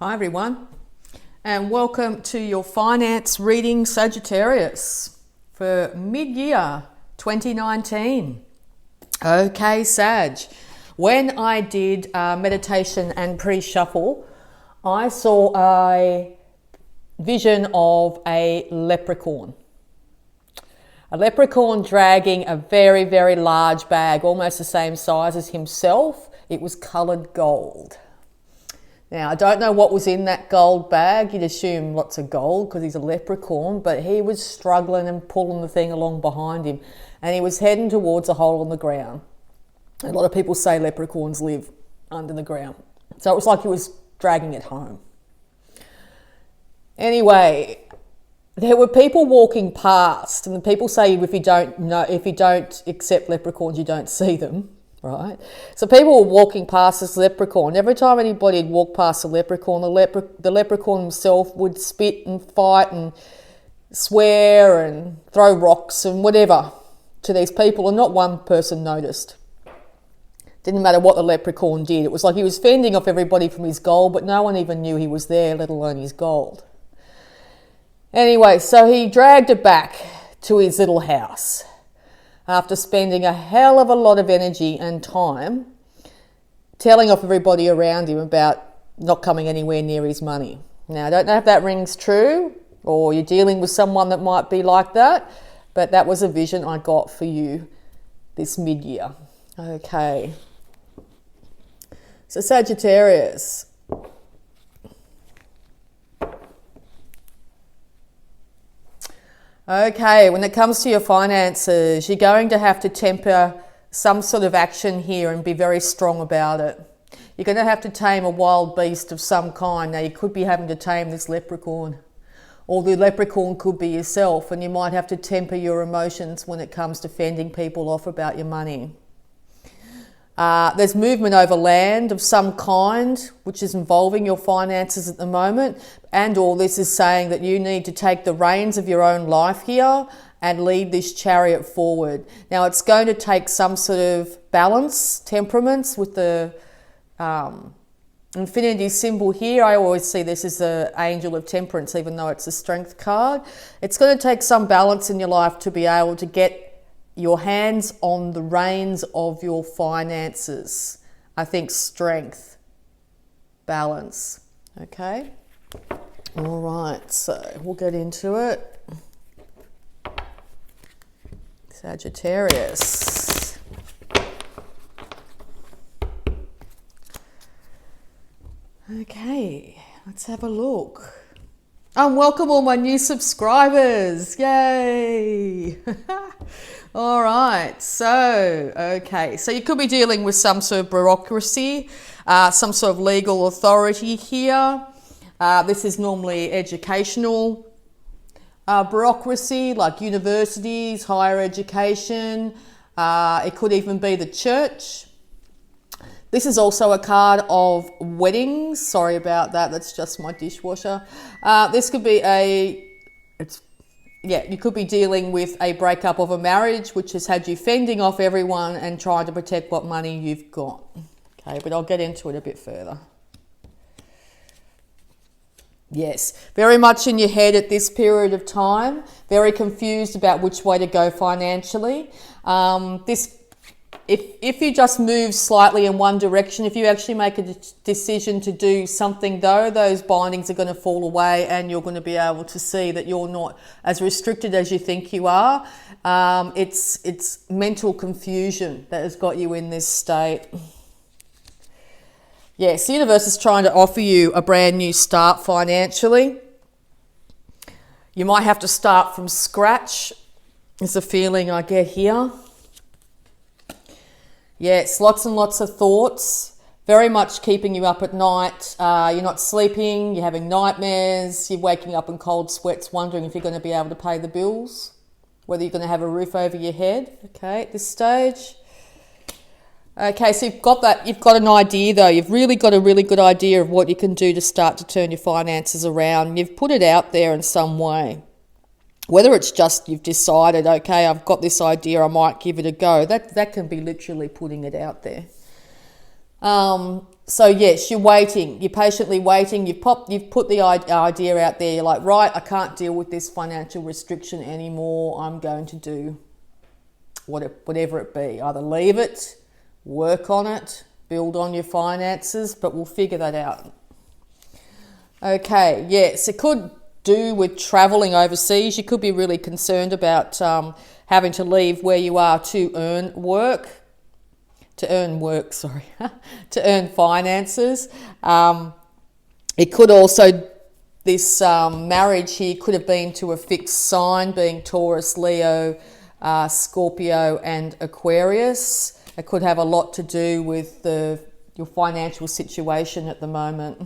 Hi everyone, and welcome to your finance reading, Sagittarius, for mid-year 2019. Okay, Sag, when I did meditation and pre-shuffle, I saw a vision of a leprechaun. A leprechaun dragging a very, very large bag, almost the same size as himself. It was coloured gold. Now, I don't know what was in that gold bag. You'd assume lots of gold because he's a leprechaun, but he was struggling and pulling the thing along behind him, and he was heading towards a hole in the ground. A lot of people say leprechauns live under the ground. So it was like he was dragging it home. Anyway, there were people walking past, and the people say if you don't accept leprechauns, you don't see them. Right, so people were walking past this leprechaun. Every time anybody would walk past the leprechaun, the leprechaun himself would spit and fight and swear and throw rocks and whatever to these people, and not one person noticed. Didn't matter what the leprechaun did. It was like he was fending off everybody from his gold, but no one even knew he was there, let alone his gold. Anyway, so he dragged it back to his little house after spending a hell of a lot of energy and time telling off everybody around him about not coming anywhere near his money. Now, I don't know if that rings true or you're dealing with someone that might be like that, but that was a vision I got for you this mid-year. Okay. So Sagittarius. Okay, when it comes to your finances, you're going to have to temper some sort of action here and be very strong about it. You're going to have to tame a wild beast of some kind. Now, you could be having to tame this leprechaun, or the leprechaun could be yourself, and you might have to temper your emotions when it comes to fending people off about your money. There's movement over land of some kind, which is involving your finances at the moment. And all this is saying that you need to take the reins of your own life here and lead this chariot forward. Now, it's going to take some sort of balance, temperaments with the infinity symbol here. I always see this as the angel of temperance, even though it's a strength card. It's going to take some balance in your life to be able to get your hands on the reins of your finances. I think strength, balance. Okay. All right. So we'll get into it. Sagittarius. Okay. Let's have a look. And welcome all my new subscribers. Yay. All right, so you could be dealing with some sort of bureaucracy, some sort of legal authority here. This is normally educational bureaucracy, like universities, higher education. It could even be the church. This is also a card of weddings. Sorry about that, that's just my dishwasher. This could be you could be dealing with a breakup of a marriage, which has had you fending off everyone and trying to protect what money you've got. Okay, but I'll get into it a bit further. Yes, very much in your head at this period of time, very confused about which way to go financially. If you just move slightly in one direction, if you actually make a decision to do something though, those bindings are going to fall away and you're going to be able to see that you're not as restricted as you think you are. It's mental confusion that has got you in this state. Yes, the universe is trying to offer you a brand new start financially. You might have to start from scratch, is the feeling I get here. Yes, lots and lots of thoughts, very much keeping you up at night. You're not sleeping, you're having nightmares, you're waking up in cold sweats, wondering if you're going to be able to pay the bills, whether you're going to have a roof over your head, okay, at this stage. Okay, so you've got an idea though. You've really got a really good idea of what you can do to start to turn your finances around. You've put it out there in some way. Whether it's just you've decided, okay, I've got this idea, I might give it a go. That can be literally putting it out there. So yes, you're waiting. You're patiently waiting. You've put the idea out there. You're like, right, I can't deal with this financial restriction anymore. I'm going to do whatever it be. Either leave it, work on it, build on your finances, but we'll figure that out. Okay, yes, it could do with travelling overseas. You could be really concerned about having to leave where you are to earn finances. It could also, this marriage here could have been to a fixed sign, being Taurus, Leo, Scorpio and Aquarius. It could have a lot to do with your financial situation at the moment.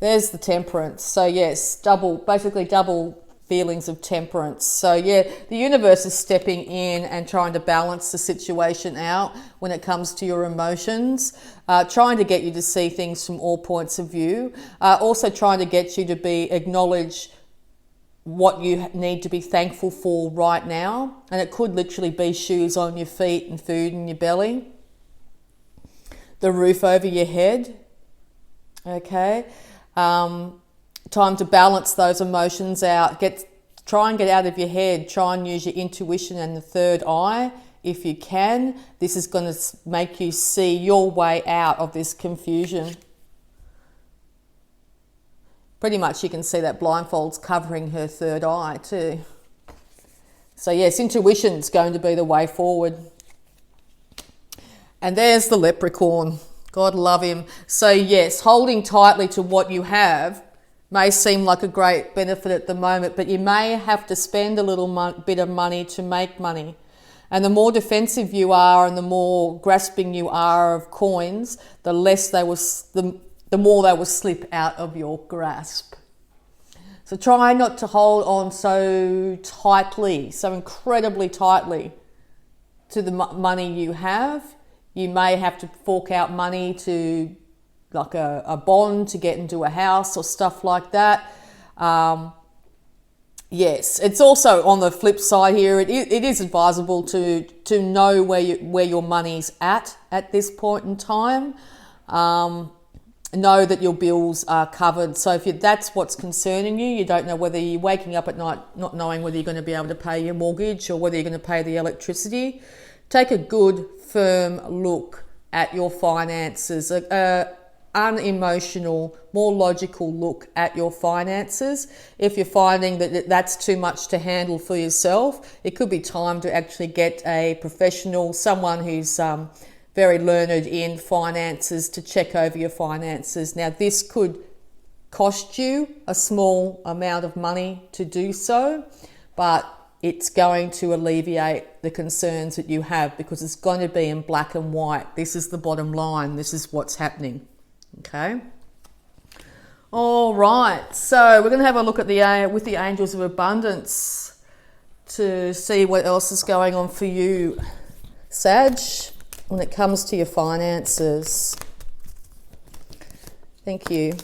There's the Temperance. So yes, double feelings of temperance. So yeah, the universe is stepping in and trying to balance the situation out when it comes to your emotions, trying to get you to see things from all points of view, also trying to get you to acknowledge what you need to be thankful for right now. And it could literally be shoes on your feet and food in your belly, the roof over your head. Okay. Time to balance those emotions out. Try and get out of your head. Try and use your intuition and the third eye if you can. This is going to make you see your way out of this confusion. Pretty much you can see that blindfold's covering her third eye too. So yes, intuition's going to be the way forward. And there's the Leprechaun. God love him. So yes, holding tightly to what you have may seem like a great benefit at the moment, but you may have to spend a little bit of money to make money. And the more defensive you are and the more grasping you are of coins, the more they will slip out of your grasp. So try not to hold on so tightly, so incredibly tightly to the money you have. You may have to fork out money to like a bond to get into a house or stuff like that. Yes, it's also on the flip side here. It is advisable to know where your money's at this point in time. Know that your bills are covered. So if that's what's concerning you, you don't know whether you're waking up at night not knowing whether you're going to be able to pay your mortgage or whether you're going to pay the electricity. Take a good, firm look at your finances, unemotional, more logical look at your finances. If you're finding that that's too much to handle for yourself, it could be time to actually get a professional, someone who's very learned in finances, to check over your finances. Now, this could cost you a small amount of money to do so, but it's going to alleviate the concerns that you have because it's going to be in black and white. This is the bottom line. This is what's happening. Okay. All right. So we're going to have a look at with the Angels of Abundance to see what else is going on for you, Sag, when it comes to your finances. Thank you.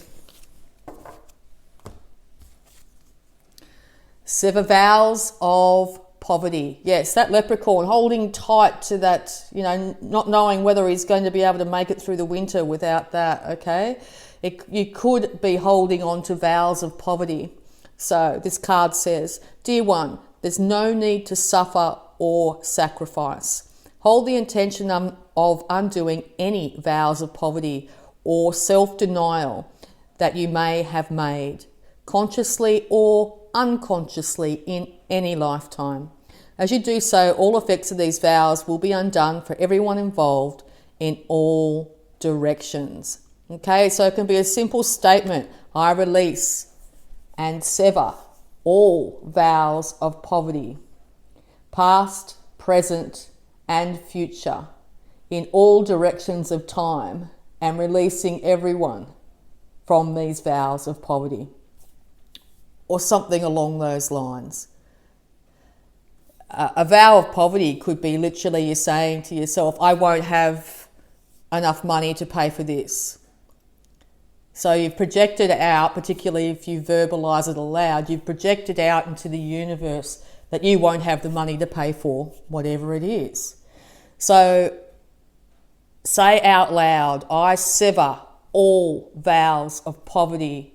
Sever vows of poverty. Yes, that Leprechaun holding tight to that, not knowing whether he's going to be able to make it through the winter without that, okay? You could be holding on to vows of poverty. So this card says, Dear one, there's no need to suffer or sacrifice. Hold the intention of undoing any vows of poverty or self-denial that you may have made, consciously or unconsciously in any lifetime. As you do so, all effects of these vows will be undone for everyone involved in all directions. Okay, so it can be a simple statement. I release and sever all vows of poverty, past, present, and future, in all directions of time, and releasing everyone from these vows of poverty. Or something along those lines. A vow of poverty could be literally you saying to yourself, I won't have enough money to pay for this. So you've projected out, particularly if you verbalise it aloud, you've projected out into the universe that you won't have the money to pay for whatever it is. So say out loud, I sever all vows of poverty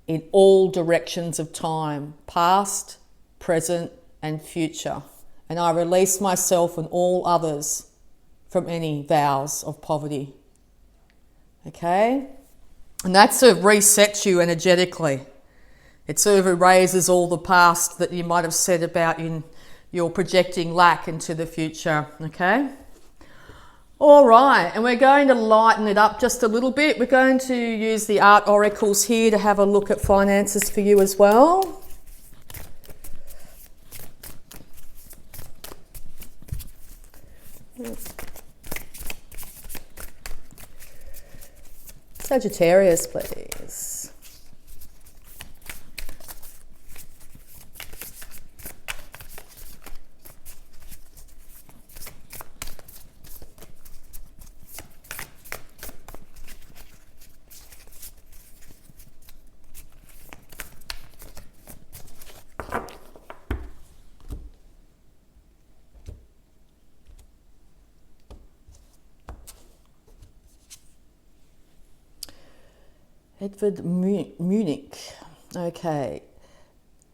in all directions of time, past, present, and future. And I release myself and all others from any vows of poverty. Okay? And that sort of resets you energetically. It sort of erases all the past that you might have said about you're projecting lack into the future. Okay? All right, and we're going to lighten it up just a little bit. We're going to use the art oracles here to have a look at finances for you as well. Sagittarius, please. Edward Munich. Okay.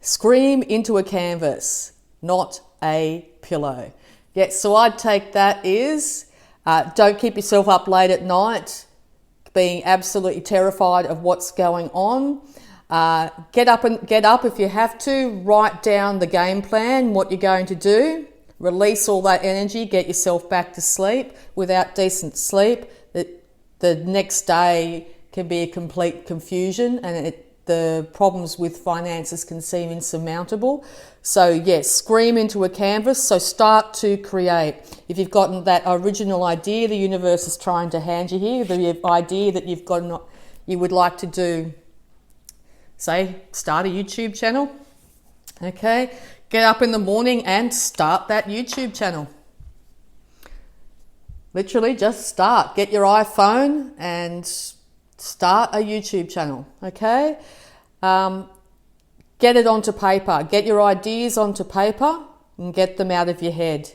Scream into a canvas, not a pillow. Yes, so I'd take that is don't keep yourself up late at night being absolutely terrified of what's going on. Get up if you have to. Write down the game plan, what you're going to do. Release all that energy. Get yourself back to sleep. Without decent sleep, the next day can be a complete confusion, and the problems with finances can seem insurmountable. So yes, scream into a canvas. So start to create. If you've gotten that original idea the universe is trying to hand you here, the idea that you would like to do, say, start a YouTube channel. Okay, get up in the morning and start that YouTube channel. Literally just start. Get your iPhone and start a YouTube channel, okay? Get it onto paper. Get your ideas onto paper and get them out of your head.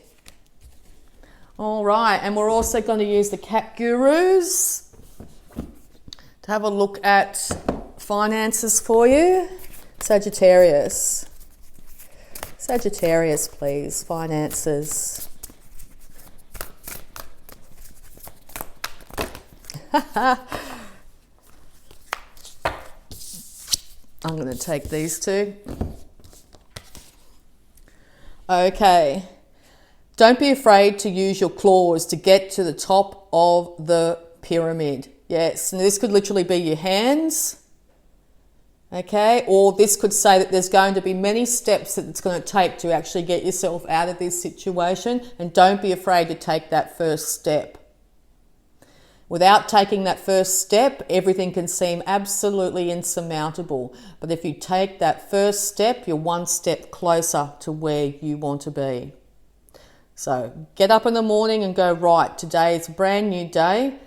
All right, and we're also going to use the Cat Gurus to have a look at finances for you. Sagittarius. Sagittarius, please. Finances. I'm going to take these two. Okay. Don't be afraid to use your claws to get to the top of the pyramid. Yes, and this could literally be your hands. Okay, or this could say that there's going to be many steps that it's going to take to actually get yourself out of this situation, and don't be afraid to take that first step. Without taking that first step, everything can seem absolutely insurmountable. But if you take that first step, you're one step closer to where you want to be. So get up in the morning and go, right, today is a brand new day.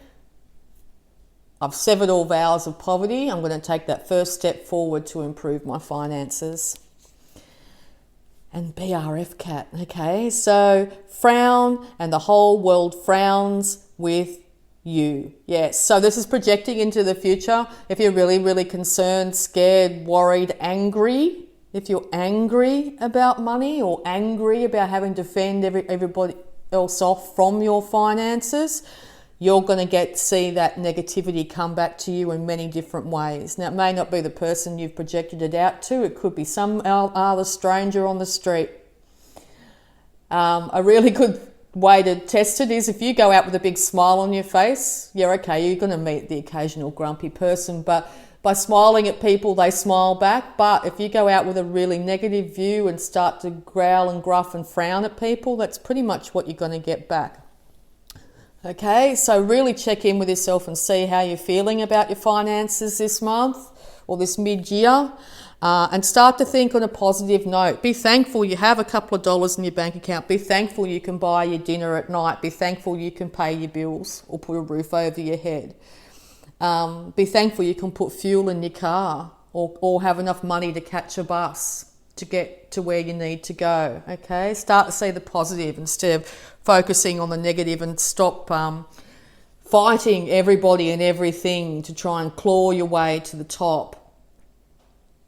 I've severed all vows of poverty. I'm going to take that first step forward to improve my finances. And BRF cat, okay? So frown, and the whole world frowns with you. Yes, so this is projecting into the future. If you're really, really concerned, scared, worried, angry, if you're angry about money or angry about having to fend everybody else off from your finances, you're going to see that negativity come back to you in many different ways. Now, it may not be the person you've projected it out to. It could be some other stranger on the street. A really good way to test it is if you go out with a big smile on your face, you're okay. You're going to meet the occasional grumpy person, but by smiling at people, they smile back. But if you go out with a really negative view and start to growl and gruff and frown at people, that's pretty much what you're going to get back. Okay, so really check in with yourself and see how you're feeling about your finances this month or this mid-year, and start to think on a positive note. Be thankful you have a couple of dollars in your bank account. Be thankful you can buy your dinner at night. Be thankful you can pay your bills or put a roof over your head. Be thankful you can put fuel in your car or have enough money to catch a bus. to get to where you need to go. Okay, start to see the positive instead of focusing on the negative, and stop fighting everybody and everything to try and claw your way to the top.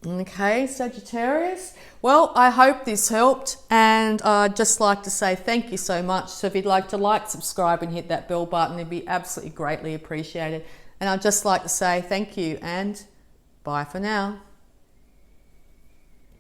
Okay, Sagittarius. Well, I hope this helped, and I'd just like to say thank you so much. So if you'd like to like, subscribe and hit that bell button, it'd be absolutely greatly appreciated. And I'd just like to say thank you and bye for now.